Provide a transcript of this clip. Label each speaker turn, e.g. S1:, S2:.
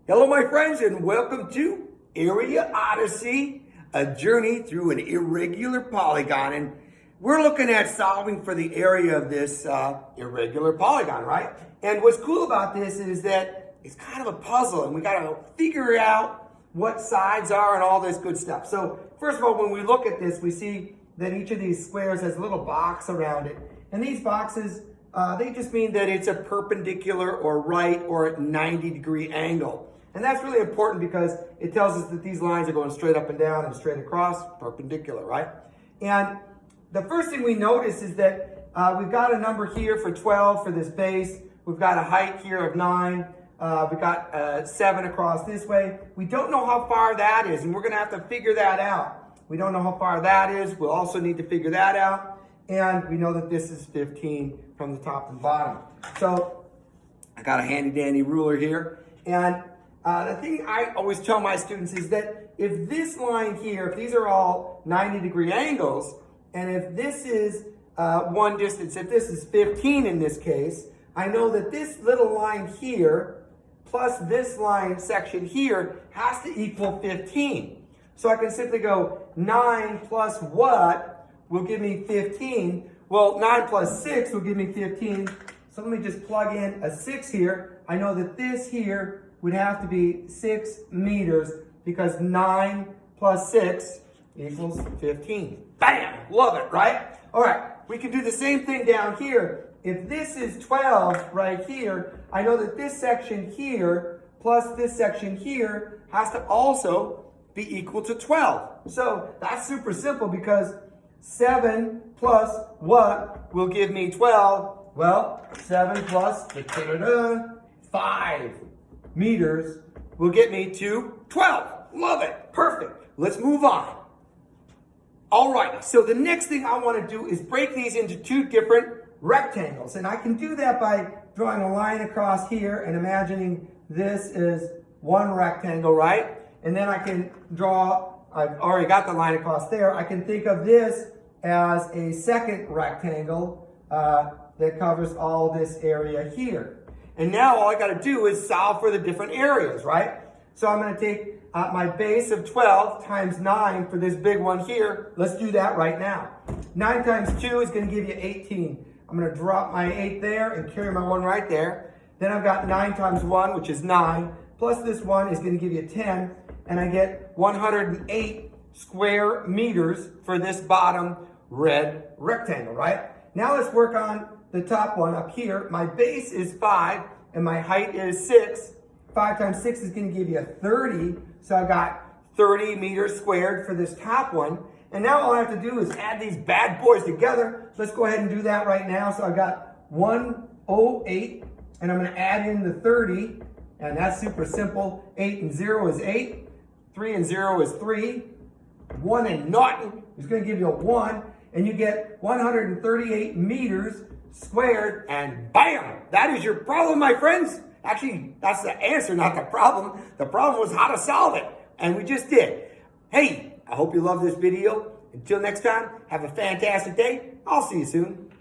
S1: Hello, my friends, and welcome to Area Odyssey, a journey through an irregular polygon. And we're looking at solving for the area of this irregular polygon, right? And what's cool about this is that it's kind of a puzzle, and we got to figure out what sides are and all this good stuff. So first of all, when we look at this, we see that each of these squares has a little box around it. And these boxes, they just mean that it's a perpendicular or right or 90-degree angle. And that's really important because it tells us that these lines are going straight up and down and straight across, perpendicular, right? And the first thing we notice is that we've got a number here for 12 for this base. We've got a height here of 9. We've got 7 across this way. We don't know how far that is, and we're going to have to figure that out. We don't know how far that is. We'll also need to figure that out. And we know that this is 15 from the top and bottom. So I got a handy-dandy ruler here. And the thing I always tell my students is that if this line here, if these are all 90-degree angles, and if this is one distance, if this is 15 in this case, I know that this little line here plus this line section here has to equal 15. So I can simply go 9 plus what will give me 15? Well, 9 plus 6 will give me 15. So let me just plug in a 6 here. I know that this here would have to be 6 meters because 9 plus 6 equals 15. Bam! Love it, right? All right, we can do the same thing down here. If this is 12 right here, I know that this section here plus this section here has to also be equal to 12. So that's super simple because 7 plus what will give me 12? Well, 7 plus 5 meters will get me to 12. Love it. Perfect. Let's move on. All right. So the next thing I want to do is break these into 2 different rectangles. And I can do that by drawing a line across here and imagining this is one rectangle, right? And then I can draw, I've already got the line across there. I can think of this as a second rectangle that covers all this area here. And now all I got to do is solve for the different areas, right? So I'm going to take my base of 12 times 9 for this big one here. Let's do that right now. 9 times 2 is going to give you 18. I'm going to drop my 8 there and carry my 1 right there. Then I've got 9 times 1, which is 9, plus this 1 is going to give you 10. And I get 108 square meters for this bottom red rectangle, right? Now let's work on the top one up here. My base is 5 and my height is 6. 5 times 6 is going to give you 30. So I got 30 meters squared for this top one. And now all I have to do is add these bad boys together. Let's go ahead and do that right now. So I got 108 and I'm going to add in the 30. And that's super simple. 8 and 0 is 8. 3 and 0 is 3. 1 and naughty is going to give you a 1. And you get 138 meters squared, and bam! That is your problem, my friends. Actually, that's the answer, not the problem. The problem was how to solve it, and we just did. Hey, I hope you love this video. Until next time, have a fantastic day. I'll see you soon.